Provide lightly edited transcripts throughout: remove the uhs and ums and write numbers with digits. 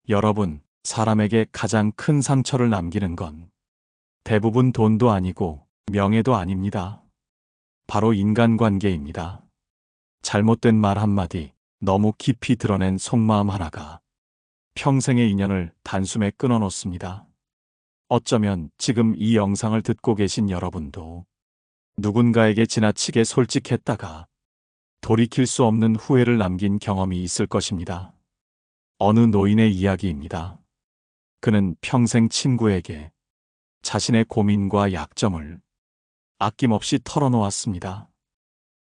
여러분, 사람에게 가장 큰 상처를 남기는 건 대부분 돈도 아니고 명예도 아닙니다. 바로 인간관계입니다. 잘못된 말 한마디, 너무 깊이 드러낸 속마음 하나가 평생의 인연을 단숨에 끊어놓습니다. 어쩌면 지금 이 영상을 듣고 계신 여러분도 누군가에게 지나치게 솔직했다가 돌이킬 수 없는 후회를 남긴 경험이 있을 것입니다. 어느 노인의 이야기입니다. 그는 평생 친구에게 자신의 고민과 약점을 아낌없이 털어놓았습니다.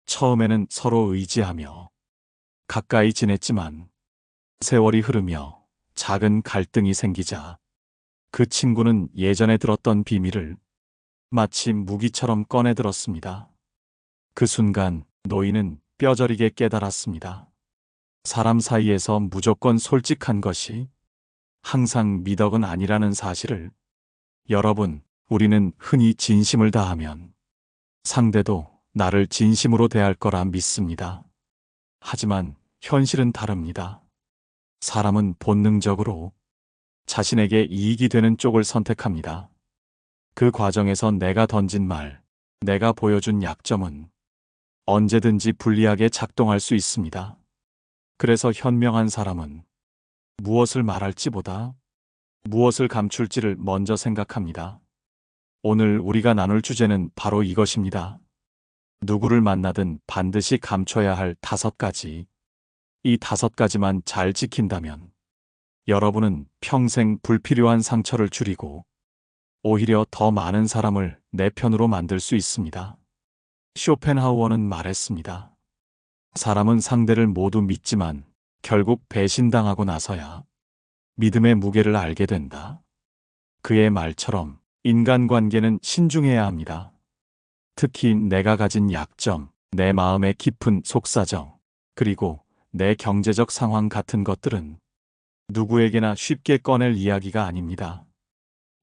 처음에는 서로 의지하며 가까이 지냈지만 세월이 흐르며 작은 갈등이 생기자 그 친구는 예전에 들었던 비밀을 마치 무기처럼 꺼내들었습니다. 그 순간 노인은 뼈저리게 깨달았습니다. 사람 사이에서 무조건 솔직한 것이 항상 미덕은 아니라는 사실을. 여러분, 우리는 흔히 진심을 다하면 상대도 나를 진심으로 대할 거라 믿습니다. 하지만 현실은 다릅니다. 사람은 본능적으로 자신에게 이익이 되는 쪽을 선택합니다. 그 과정에서 내가 던진 말, 내가 보여준 약점은 언제든지 불리하게 작동할 수 있습니다. 그래서 현명한 사람은 무엇을 말할지보다 무엇을 감출지를 먼저 생각합니다. 오늘 우리가 나눌 주제는 바로 이것입니다. 누구를 만나든 반드시 감춰야 할 5가지. 이 5가지만 잘 지킨다면 여러분은 평생 불필요한 상처를 줄이고 오히려 더 많은 사람을 내 편으로 만들 수 있습니다. 쇼펜하우어는 말했습니다. 사람은 상대를 모두 믿지만 결국 배신당하고 나서야 믿음의 무게를 알게 된다. 그의 말처럼 인간관계는 신중해야 합니다. 특히 내가 가진 약점, 내 마음의 깊은 속사정, 그리고 내 경제적 상황 같은 것들은 누구에게나 쉽게 꺼낼 이야기가 아닙니다.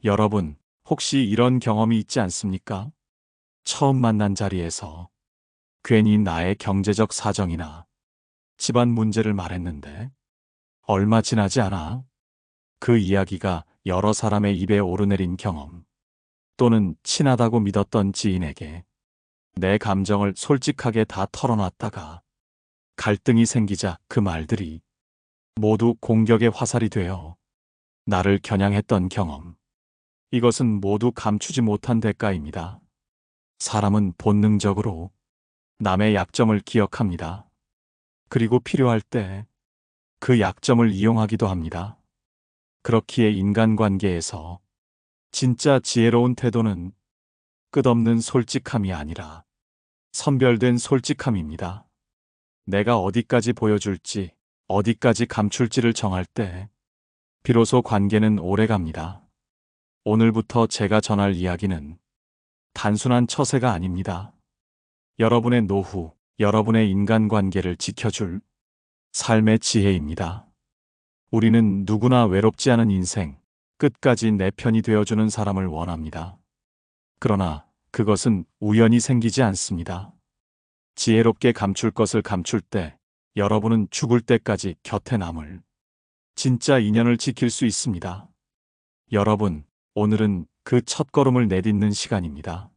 여러분, 혹시 이런 경험이 있지 않습니까? 처음 만난 자리에서 괜히 나의 경제적 사정이나 집안 문제를 말했는데 얼마 지나지 않아 그 이야기가 여러 사람의 입에 오르내린 경험, 또는 친하다고 믿었던 지인에게 내 감정을 솔직하게 다 털어놨다가 갈등이 생기자 그 말들이 모두 공격의 화살이 되어 나를 겨냥했던 경험. 이것은 모두 감추지 못한 대가입니다. 사람은 본능적으로 남의 약점을 기억합니다. 그리고 필요할 때 그 약점을 이용하기도 합니다. 그렇기에 인간관계에서 진짜 지혜로운 태도는 끝없는 솔직함이 아니라 선별된 솔직함입니다. 내가 어디까지 보여줄지, 어디까지 감출지를 정할 때 비로소 관계는 오래갑니다. 오늘부터 제가 전할 이야기는 단순한 처세가 아닙니다. 여러분의 노후, 여러분의 인간관계를 지켜줄 삶의 지혜입니다. 우리는 누구나 외롭지 않은 인생, 끝까지 내 편이 되어주는 사람을 원합니다. 그러나 그것은 우연히 생기지 않습니다. 지혜롭게 감출 것을 감출 때 여러분은 죽을 때까지 곁에 남을 진짜 인연을 지킬 수 있습니다. 여러분, 오늘은 그 첫걸음을 내딛는 시간입니다.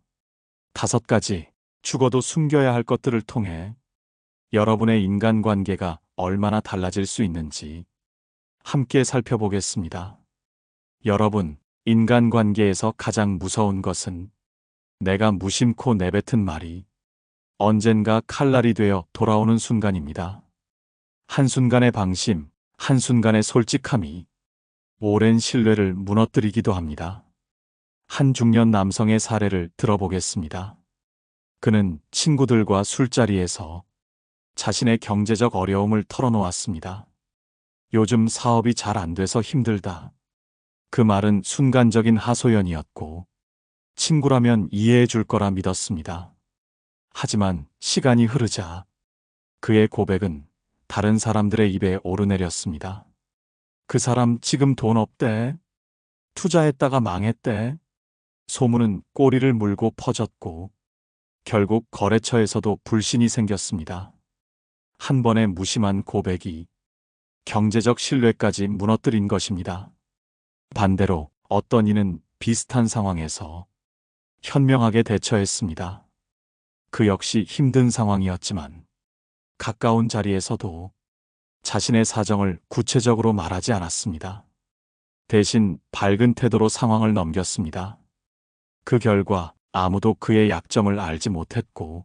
5가지 죽어도 숨겨야 할 것들을 통해 여러분의 인간관계가 얼마나 달라질 수 있는지 함께 살펴보겠습니다. 여러분, 인간관계에서 가장 무서운 것은 내가 무심코 내뱉은 말이 언젠가 칼날이 되어 돌아오는 순간입니다. 한순간의 방심, 한순간의 솔직함이 오랜 신뢰를 무너뜨리기도 합니다. 한 중년 남성의 사례를 들어보겠습니다. 그는 친구들과 술자리에서 자신의 경제적 어려움을 털어놓았습니다. 요즘 사업이 잘 안 돼서 힘들다. 그 말은 순간적인 하소연이었고 친구라면 이해해 줄 거라 믿었습니다. 하지만 시간이 흐르자 그의 고백은 다른 사람들의 입에 오르내렸습니다. 그 사람 지금 돈 없대. 투자했다가 망했대. 소문은 꼬리를 물고 퍼졌고 결국 거래처에서도 불신이 생겼습니다. 한 번의 무심한 고백이 경제적 신뢰까지 무너뜨린 것입니다. 반대로 어떤 이는 비슷한 상황에서 현명하게 대처했습니다. 그 역시 힘든 상황이었지만 가까운 자리에서도 자신의 사정을 구체적으로 말하지 않았습니다. 대신 밝은 태도로 상황을 넘겼습니다. 그 결과 아무도 그의 약점을 알지 못했고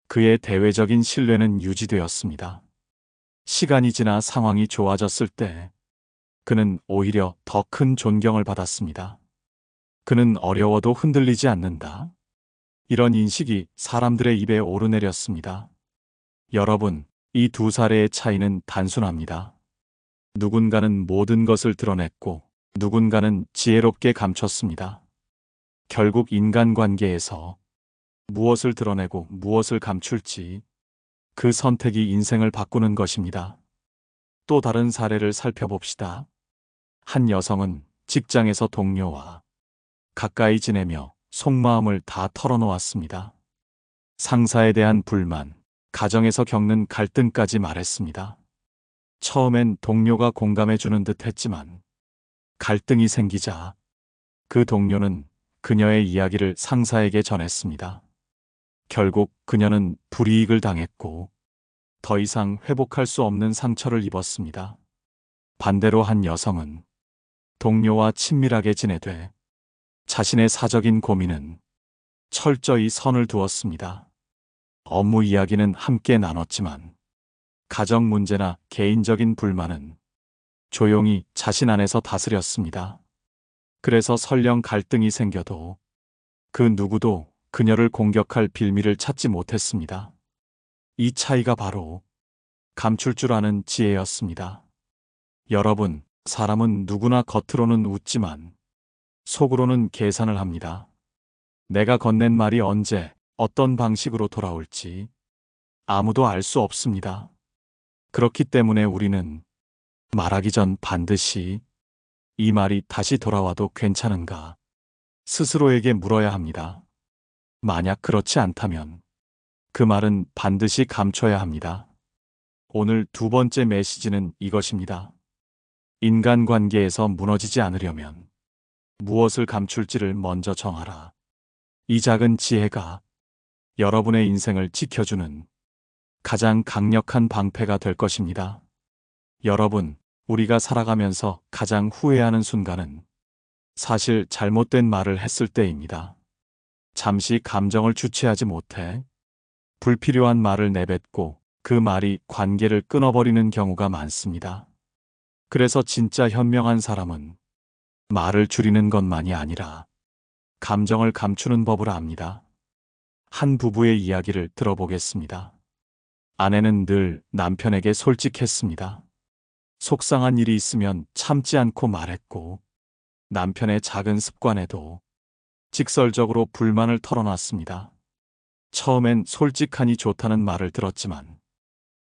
그의 대외적인 신뢰는 유지되었습니다. 시간이 지나 상황이 좋아졌을 때 그는 오히려 더 큰 존경을 받았습니다. 그는 어려워도 흔들리지 않는다. 이런 인식이 사람들의 입에 오르내렸습니다. 여러분, 이 두 사례의 차이는 단순합니다. 누군가는 모든 것을 드러냈고 누군가는 지혜롭게 감췄습니다. 결국 인간관계에서 무엇을 드러내고 무엇을 감출지 그 선택이 인생을 바꾸는 것입니다. 또 다른 사례를 살펴봅시다. 한 여성은 직장에서 동료와 가까이 지내며 속마음을 다 털어놓았습니다. 상사에 대한 불만, 가정에서 겪는 갈등까지 말했습니다. 처음엔 동료가 공감해주는 듯 했지만 갈등이 생기자 그 동료는 그녀의 이야기를 상사에게 전했습니다. 결국 그녀는 불이익을 당했고 더 이상 회복할 수 없는 상처를 입었습니다. 반대로 한 여성은 동료와 친밀하게 지내되 자신의 사적인 고민은 철저히 선을 두었습니다. 업무 이야기는 함께 나눴지만 가정 문제나 개인적인 불만은 조용히 자신 안에서 다스렸습니다. 그래서 설령 갈등이 생겨도 그 누구도 그녀를 공격할 빌미를 찾지 못했습니다. 이 차이가 바로 감출 줄 아는 지혜였습니다. 여러분, 사람은 누구나 겉으로는 웃지만 속으로는 계산을 합니다. 내가 건넨 말이 언제 어떤 방식으로 돌아올지 아무도 알 수 없습니다. 그렇기 때문에 우리는 말하기 전 반드시 이 말이 다시 돌아와도 괜찮은가 스스로에게 물어야 합니다. 만약 그렇지 않다면 그 말은 반드시 감춰야 합니다. 오늘 두 번째 메시지는 이것입니다. 인간관계에서 무너지지 않으려면 무엇을 감출지를 먼저 정하라. 이 작은 지혜가 여러분의 인생을 지켜주는 가장 강력한 방패가 될 것입니다. 여러분, 우리가 살아가면서 가장 후회하는 순간은 사실 잘못된 말을 했을 때입니다. 잠시 감정을 주체하지 못해 불필요한 말을 내뱉고 그 말이 관계를 끊어버리는 경우가 많습니다. 그래서 진짜 현명한 사람은 말을 줄이는 것만이 아니라 감정을 감추는 법을 압니다. 한 부부의 이야기를 들어보겠습니다. 아내는 늘 남편에게 솔직했습니다. 속상한 일이 있으면 참지 않고 말했고 남편의 작은 습관에도 직설적으로 불만을 털어놨습니다. 처음엔 솔직하니 좋다는 말을 들었지만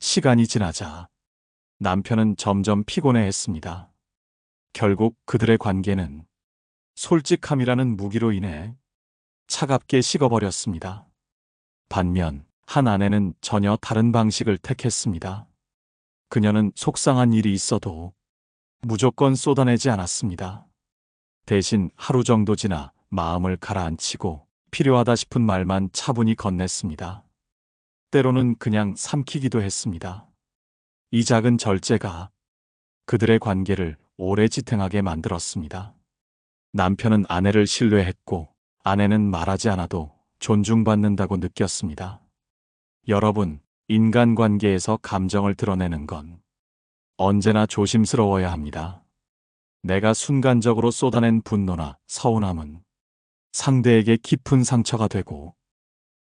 시간이 지나자 남편은 점점 피곤해했습니다. 결국 그들의 관계는 솔직함이라는 무기로 인해 차갑게 식어버렸습니다. 반면 한 아내는 전혀 다른 방식을 택했습니다. 그녀는 속상한 일이 있어도 무조건 쏟아내지 않았습니다. 대신 하루 정도 지나 마음을 가라앉히고 필요하다 싶은 말만 차분히 건넸습니다. 때로는 그냥 삼키기도 했습니다. 이 작은 절제가 그들의 관계를 오래 지탱하게 만들었습니다. 남편은 아내를 신뢰했고 아내는 말하지 않아도 존중받는다고 느꼈습니다. 여러분, 인간관계에서 감정을 드러내는 건 언제나 조심스러워야 합니다. 내가 순간적으로 쏟아낸 분노나 서운함은 상대에게 깊은 상처가 되고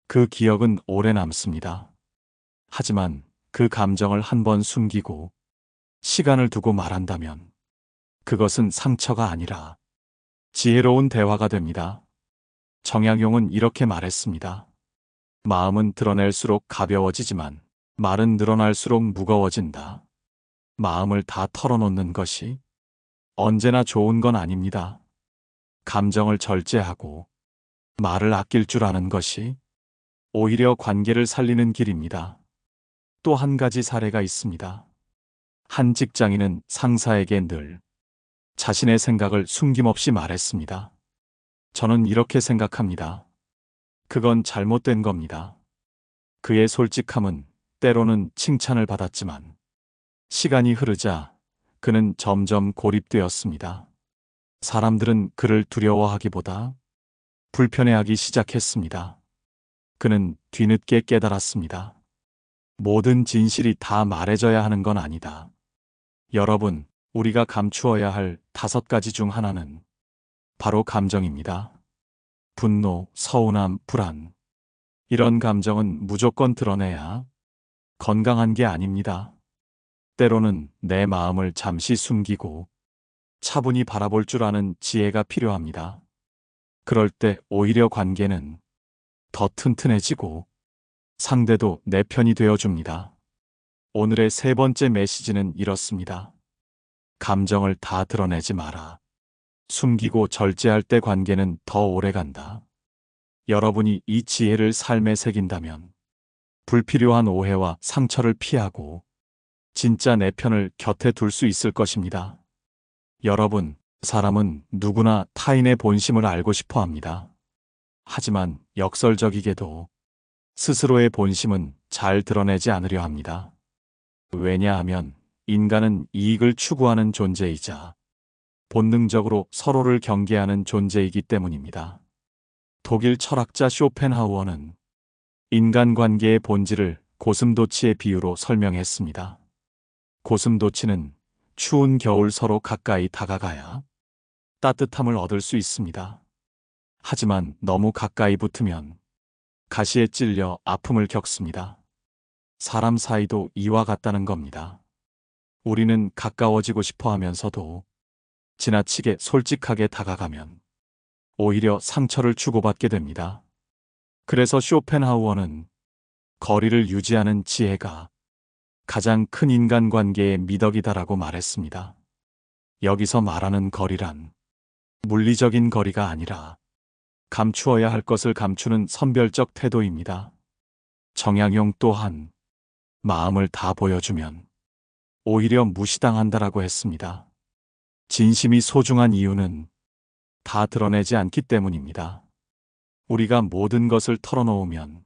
그 기억은 오래 남습니다. 하지만 그 감정을 한번 숨기고 시간을 두고 말한다면 그것은 상처가 아니라 지혜로운 대화가 됩니다. 정약용은 이렇게 말했습니다. 마음은 드러낼수록 가벼워지지만 말은 늘어날수록 무거워진다. 마음을 다 털어놓는 것이 언제나 좋은 건 아닙니다. 감정을 절제하고 말을 아낄 줄 아는 것이 오히려 관계를 살리는 길입니다. 또 한 가지 사례가 있습니다. 한 직장인은 상사에게 늘 자신의 생각을 숨김없이 말했습니다. 저는 이렇게 생각합니다. 그건 잘못된 겁니다. 그의 솔직함은 때로는 칭찬을 받았지만 시간이 흐르자 그는 점점 고립되었습니다. 사람들은 그를 두려워하기보다 불편해하기 시작했습니다. 그는 뒤늦게 깨달았습니다. 모든 진실이 다 말해져야 하는 건 아니다. 여러분, 우리가 감추어야 할 5가지 중 하나는 바로 감정입니다. 분노, 서운함, 불안. 이런 감정은 무조건 드러내야 건강한 게 아닙니다. 때로는 내 마음을 잠시 숨기고 차분히 바라볼 줄 아는 지혜가 필요합니다. 그럴 때 오히려 관계는 더 튼튼해지고 상대도 내 편이 되어줍니다. 오늘의 3번째 메시지는 이렇습니다. 감정을 다 드러내지 마라. 숨기고 절제할 때 관계는 더 오래간다. 여러분이 이 지혜를 삶에 새긴다면 불필요한 오해와 상처를 피하고 진짜 내 편을 곁에 둘 수 있을 것입니다. 여러분, 사람은 누구나 타인의 본심을 알고 싶어 합니다. 하지만 역설적이게도 스스로의 본심은 잘 드러내지 않으려 합니다. 왜냐하면 인간은 이익을 추구하는 존재이자 본능적으로 서로를 경계하는 존재이기 때문입니다. 독일 철학자 쇼펜하우어는 인간관계의 본질을 고슴도치의 비유로 설명했습니다. 고슴도치는 추운 겨울 서로 가까이 다가가야 따뜻함을 얻을 수 있습니다. 하지만 너무 가까이 붙으면 가시에 찔려 아픔을 겪습니다. 사람 사이도 이와 같다는 겁니다. 우리는 가까워지고 싶어 하면서도 지나치게 솔직하게 다가가면 오히려 상처를 주고받게 됩니다. 그래서 쇼펜하우어는 거리를 유지하는 지혜가 가장 큰 인간관계의 미덕이다라고 말했습니다. 여기서 말하는 거리란 물리적인 거리가 아니라 감추어야 할 것을 감추는 선별적 태도입니다. 정약용 또한 마음을 다 보여주면 오히려 무시당한다라고 했습니다. 진심이 소중한 이유는 다 드러내지 않기 때문입니다. 우리가 모든 것을 털어놓으면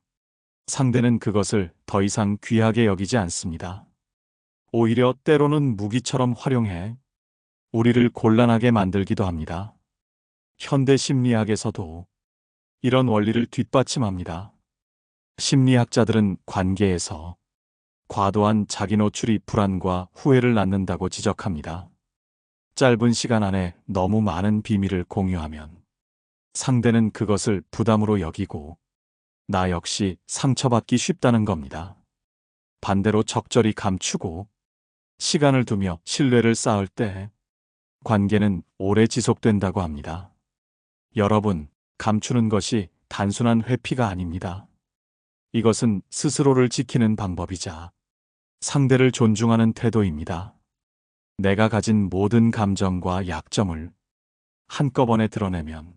상대는 그것을 더 이상 귀하게 여기지 않습니다. 오히려 때로는 무기처럼 활용해 우리를 곤란하게 만들기도 합니다. 현대 심리학에서도 이런 원리를 뒷받침합니다. 심리학자들은 관계에서 과도한 자기 노출이 불안과 후회를 낳는다고 지적합니다. 짧은 시간 안에 너무 많은 비밀을 공유하면 상대는 그것을 부담으로 여기고 나 역시 상처받기 쉽다는 겁니다. 반대로 적절히 감추고 시간을 두며 신뢰를 쌓을 때 관계는 오래 지속된다고 합니다. 여러분, 감추는 것이 단순한 회피가 아닙니다. 이것은 스스로를 지키는 방법이자 상대를 존중하는 태도입니다. 내가 가진 모든 감정과 약점을 한꺼번에 드러내면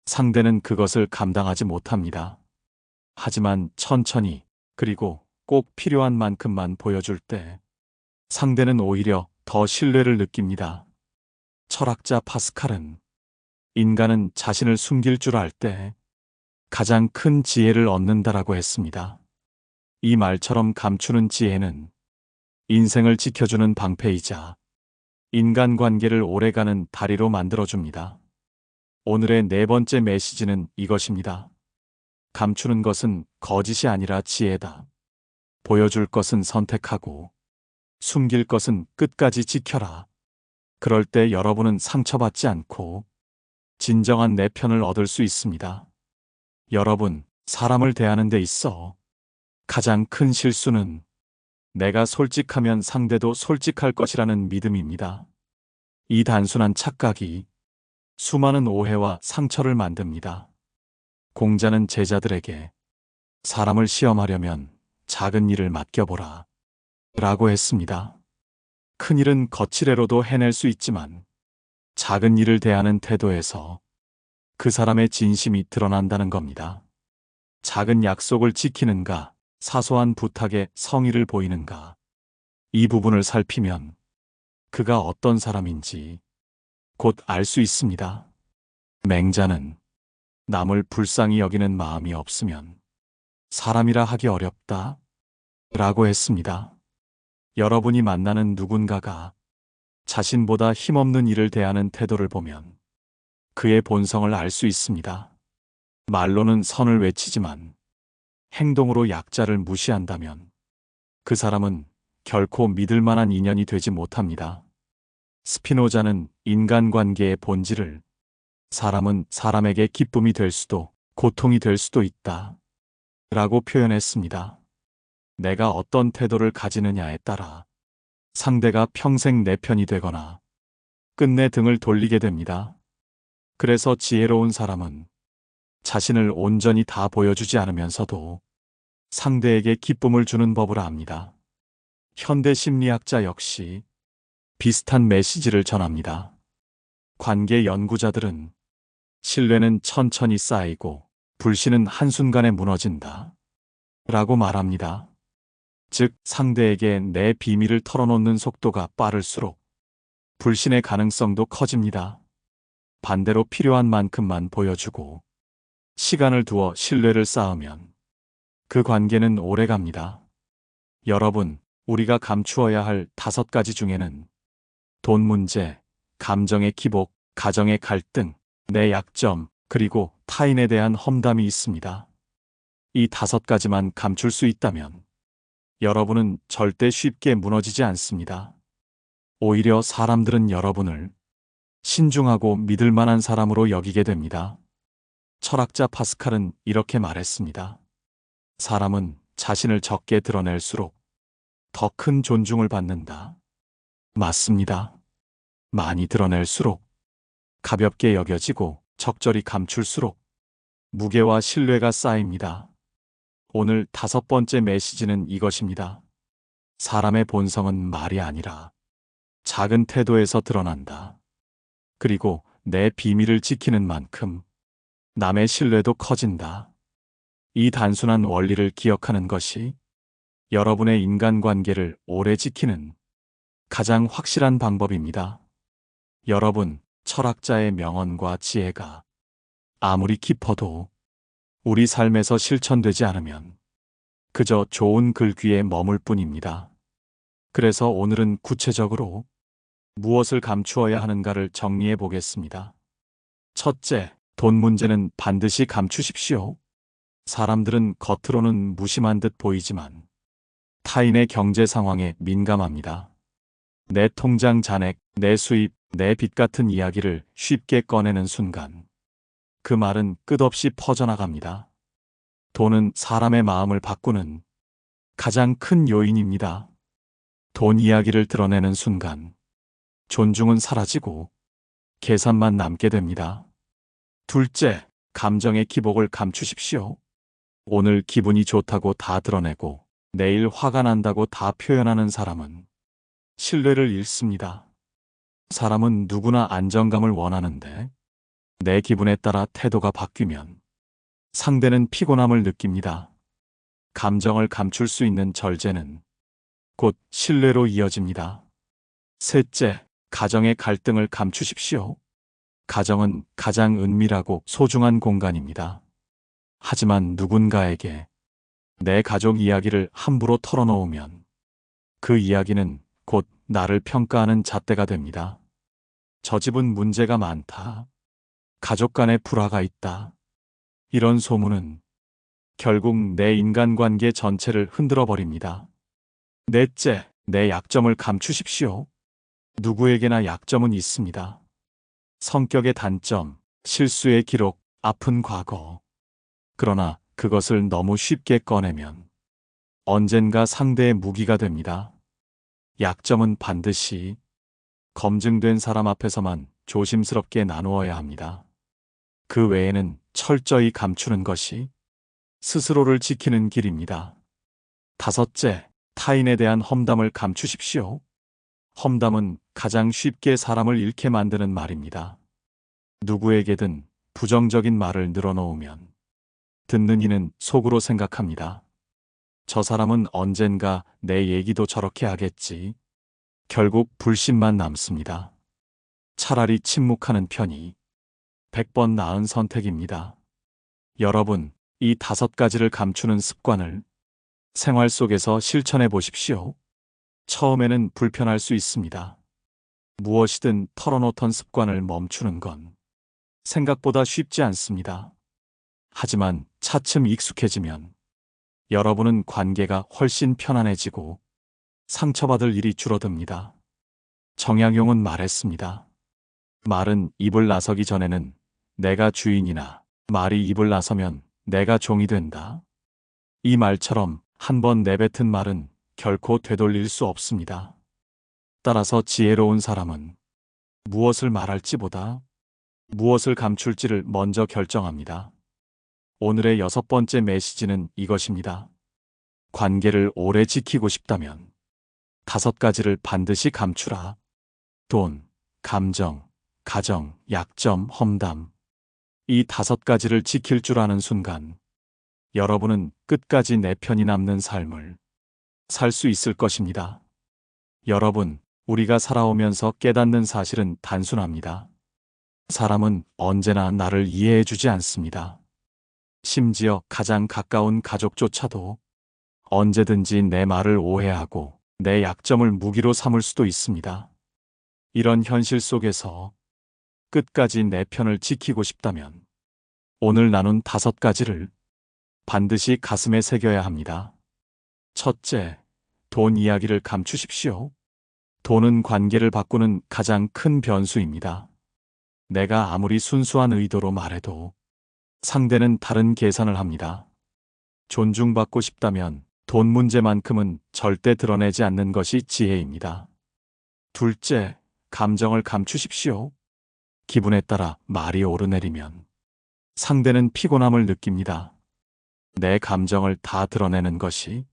상대는 그것을 감당하지 못합니다. 하지만 천천히 그리고 꼭 필요한 만큼만 보여줄 때 상대는 오히려 더 신뢰를 느낍니다. 철학자 파스칼은 인간은 자신을 숨길 줄 알 때 가장 큰 지혜를 얻는다라고 했습니다. 이 말처럼 감추는 지혜는 인생을 지켜주는 방패이자 인간관계를 오래가는 다리로 만들어줍니다. 오늘의 4번째 메시지는 이것입니다. 감추는 것은 거짓이 아니라 지혜다. 보여줄 것은 선택하고 숨길 것은 끝까지 지켜라. 그럴 때 여러분은 상처받지 않고 진정한 내 편을 얻을 수 있습니다. 여러분, 사람을 대하는 데 있어 가장 큰 실수는 내가 솔직하면 상대도 솔직할 것이라는 믿음입니다. 이 단순한 착각이 수많은 오해와 상처를 만듭니다. 공자는 제자들에게 사람을 시험하려면 작은 일을 맡겨보라 라고 했습니다. 큰 일은 거칠애로도 해낼 수 있지만 작은 일을 대하는 태도에서 그 사람의 진심이 드러난다는 겁니다. 작은 약속을 지키는가, 사소한 부탁에 성의를 보이는가, 이 부분을 살피면 그가 어떤 사람인지 곧 알 수 있습니다. 맹자는 남을 불쌍히 여기는 마음이 없으면 사람이라 하기 어렵다 라고 했습니다. 여러분이 만나는 누군가가 자신보다 힘없는 이를 대하는 태도를 보면 그의 본성을 알 수 있습니다. 말로는 선을 외치지만 행동으로 약자를 무시한다면 그 사람은 결코 믿을 만한 인연이 되지 못합니다. 스피노자는 인간관계의 본질을 사람은 사람에게 기쁨이 될 수도 고통이 될 수도 있다 라고 표현했습니다. 내가 어떤 태도를 가지느냐에 따라 상대가 평생 내 편이 되거나 끝내 등을 돌리게 됩니다. 그래서 지혜로운 사람은 자신을 온전히 다 보여주지 않으면서도 상대에게 기쁨을 주는 법을 압니다. 현대 심리학자 역시 비슷한 메시지를 전합니다. 관계 연구자들은 신뢰는 천천히 쌓이고 불신은 한순간에 무너진다 라고 말합니다. 즉, 상대에게 내 비밀을 털어놓는 속도가 빠를수록 불신의 가능성도 커집니다. 반대로 필요한 만큼만 보여주고 시간을 두어 신뢰를 쌓으면 그 관계는 오래갑니다. 여러분, 우리가 감추어야 할 5가지 중에는 돈 문제, 감정의 기복, 가정의 갈등, 내 약점, 그리고 타인에 대한 험담이 있습니다. 이 5가지만 감출 수 있다면 여러분은 절대 쉽게 무너지지 않습니다. 오히려 사람들은 여러분을 신중하고 믿을 만한 사람으로 여기게 됩니다. 철학자 파스칼은 이렇게 말했습니다. 사람은 자신을 적게 드러낼수록 더 큰 존중을 받는다. 맞습니다. 많이 드러낼수록 가볍게 여겨지고 적절히 감출수록 무게와 신뢰가 쌓입니다. 오늘 5번째 메시지는 이것입니다. 사람의 본성은 말이 아니라 작은 태도에서 드러난다. 그리고 내 비밀을 지키는 만큼 남의 신뢰도 커진다. 이 단순한 원리를 기억하는 것이 여러분의 인간관계를 오래 지키는 가장 확실한 방법입니다. 여러분, 철학자의 명언과 지혜가 아무리 깊어도 우리 삶에서 실천되지 않으면 그저 좋은 글귀에 머물 뿐입니다. 그래서 오늘은 구체적으로 무엇을 감추어야 하는가를 정리해 보겠습니다. 첫째, 돈 문제는 반드시 감추십시오. 사람들은 겉으로는 무심한 듯 보이지만 타인의 경제 상황에 민감합니다. 내 통장 잔액, 내 수입, 내 빚 같은 이야기를 쉽게 꺼내는 순간 그 말은 끝없이 퍼져나갑니다. 돈은 사람의 마음을 바꾸는 가장 큰 요인입니다. 돈 이야기를 드러내는 순간 존중은 사라지고 계산만 남게 됩니다. 둘째, 감정의 기복을 감추십시오. 오늘 기분이 좋다고 다 드러내고 내일 화가 난다고 다 표현하는 사람은 신뢰를 잃습니다. 사람은 누구나 안정감을 원하는데 내 기분에 따라 태도가 바뀌면 상대는 피곤함을 느낍니다. 감정을 감출 수 있는 절제는 곧 신뢰로 이어집니다. 셋째, 가정의 갈등을 감추십시오. 가정은 가장 은밀하고 소중한 공간입니다. 하지만 누군가에게 내 가족 이야기를 함부로 털어놓으면 그 이야기는 곧 나를 평가하는 잣대가 됩니다. 저 집은 문제가 많다. 가족 간에 불화가 있다. 이런 소문은 결국 내 인간관계 전체를 흔들어 버립니다. 넷째, 내 약점을 감추십시오. 누구에게나 약점은 있습니다. 성격의 단점, 실수의 기록, 아픈 과거. 그러나 그것을 너무 쉽게 꺼내면 언젠가 상대의 무기가 됩니다. 약점은 반드시 검증된 사람 앞에서만 조심스럽게 나누어야 합니다. 그 외에는 철저히 감추는 것이 스스로를 지키는 길입니다. 다섯째, 타인에 대한 험담을 감추십시오. 험담은 가장 쉽게 사람을 잃게 만드는 말입니다. 누구에게든 부정적인 말을 늘어놓으면 듣는 이는 속으로 생각합니다. 저 사람은 언젠가 내 얘기도 저렇게 하겠지. 결국 불신만 남습니다. 차라리 침묵하는 편이 100번 나은 선택입니다. 여러분, 이 5가지를 감추는 습관을 생활 속에서 실천해 보십시오. 처음에는 불편할 수 있습니다. 무엇이든 털어놓던 습관을 멈추는 건 생각보다 쉽지 않습니다. 하지만 차츰 익숙해지면 여러분은 관계가 훨씬 편안해지고 상처받을 일이 줄어듭니다. 정약용은 말했습니다. 말은 입을 나서기 전에는 내가 주인이나 말이 입을 나서면 내가 종이 된다. 이 말처럼 한번 내뱉은 말은 결코 되돌릴 수 없습니다. 따라서 지혜로운 사람은 무엇을 말할지보다 무엇을 감출지를 먼저 결정합니다. 오늘의 6번째 메시지는 이것입니다. 관계를 오래 지키고 싶다면 5가지를 반드시 감추라. 돈, 감정, 가정, 약점, 험담. 이 5가지를 지킬 줄 아는 순간 여러분은 끝까지 내 편이 남는 삶을 살 수 있을 것입니다. 여러분, 우리가 살아오면서 깨닫는 사실은 단순합니다. 사람은 언제나 나를 이해해주지 않습니다. 심지어 가장 가까운 가족조차도 언제든지 내 말을 오해하고 내 약점을 무기로 삼을 수도 있습니다. 이런 현실 속에서 끝까지 내 편을 지키고 싶다면 오늘 나눈 5가지를 반드시 가슴에 새겨야 합니다. 첫째, 돈 이야기를 감추십시오. 돈은 관계를 바꾸는 가장 큰 변수입니다. 내가 아무리 순수한 의도로 말해도 상대는 다른 계산을 합니다. 존중받고 싶다면 돈 문제만큼은 절대 드러내지 않는 것이 지혜입니다. 둘째, 감정을 감추십시오. 기분에 따라 말이 오르내리면 상대는 피곤함을 느낍니다. 내 감정을 다 드러내는 것이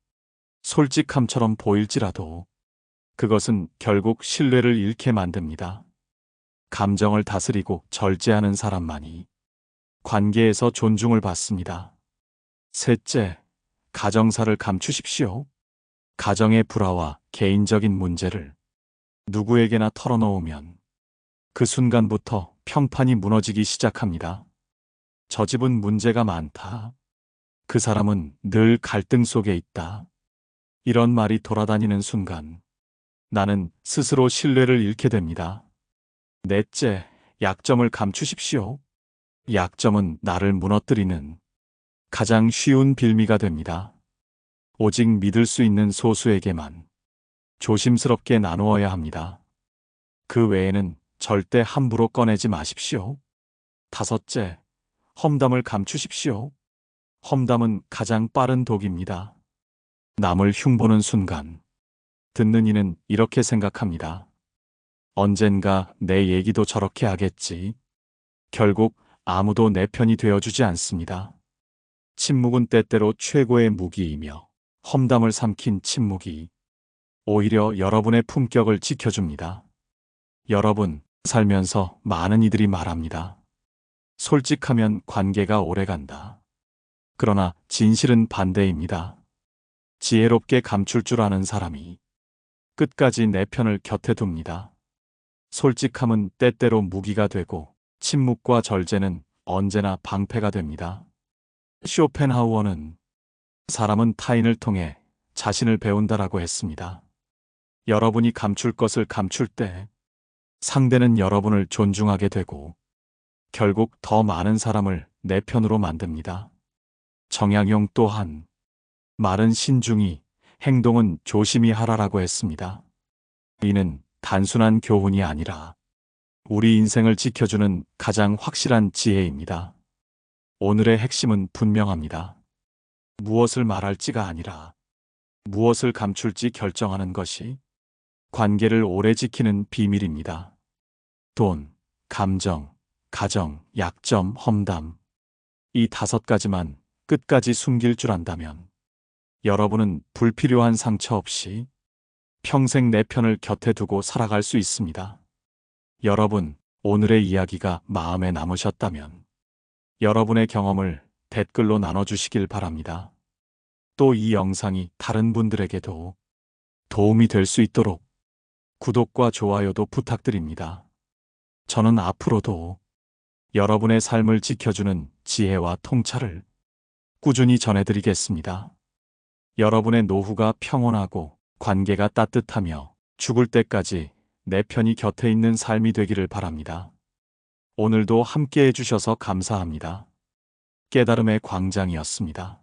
솔직함처럼 보일지라도 그것은 결국 신뢰를 잃게 만듭니다. 감정을 다스리고 절제하는 사람만이 관계에서 존중을 받습니다. 셋째, 가정사를 감추십시오. 가정의 불화와 개인적인 문제를 누구에게나 털어놓으면 그 순간부터 평판이 무너지기 시작합니다. 저 집은 문제가 많다. 그 사람은 늘 갈등 속에 있다. 이런 말이 돌아다니는 순간 나는 스스로 신뢰를 잃게 됩니다. 넷째, 약점을 감추십시오. 약점은 나를 무너뜨리는 가장 쉬운 빌미가 됩니다. 오직 믿을 수 있는 소수에게만 조심스럽게 나누어야 합니다. 그 외에는 절대 함부로 꺼내지 마십시오. 다섯째, 험담을 감추십시오. 험담은 가장 빠른 독입니다. 남을 흉보는 순간 듣는 이는 이렇게 생각합니다. 언젠가 내 얘기도 저렇게 하겠지. 결국 아무도 내 편이 되어주지 않습니다. 침묵은 때때로 최고의 무기이며 험담을 삼킨 침묵이 오히려 여러분의 품격을 지켜줍니다. 여러분, 살면서 많은 이들이 말합니다. 솔직하면 관계가 오래간다. 그러나 진실은 반대입니다. 지혜롭게 감출 줄 아는 사람이 끝까지 내 편을 곁에 둡니다. 솔직함은 때때로 무기가 되고 침묵과 절제는 언제나 방패가 됩니다. 쇼펜하우어는 사람은 타인을 통해 자신을 배운다라고 했습니다. 여러분이 감출 것을 감출 때 상대는 여러분을 존중하게 되고 결국 더 많은 사람을 내 편으로 만듭니다. 정약용 또한 말은 신중히, 행동은 조심히 하라라고 했습니다. 이는 단순한 교훈이 아니라 우리 인생을 지켜주는 가장 확실한 지혜입니다. 오늘의 핵심은 분명합니다. 무엇을 말할지가 아니라 무엇을 감출지 결정하는 것이 관계를 오래 지키는 비밀입니다. 돈, 감정, 가정, 약점, 험담. 이 5가지만 끝까지 숨길 줄 안다면 여러분은 불필요한 상처 없이 평생 내 편을 곁에 두고 살아갈 수 있습니다. 여러분, 오늘의 이야기가 마음에 남으셨다면 여러분의 경험을 댓글로 나눠주시길 바랍니다. 또 이 영상이 다른 분들에게도 도움이 될 수 있도록 구독과 좋아요도 부탁드립니다. 저는 앞으로도 여러분의 삶을 지켜주는 지혜와 통찰을 꾸준히 전해드리겠습니다. 여러분의 노후가 평온하고 관계가 따뜻하며 죽을 때까지 내 편이 곁에 있는 삶이 되기를 바랍니다. 오늘도 함께 해주셔서 감사합니다. 깨달음의 광장이었습니다.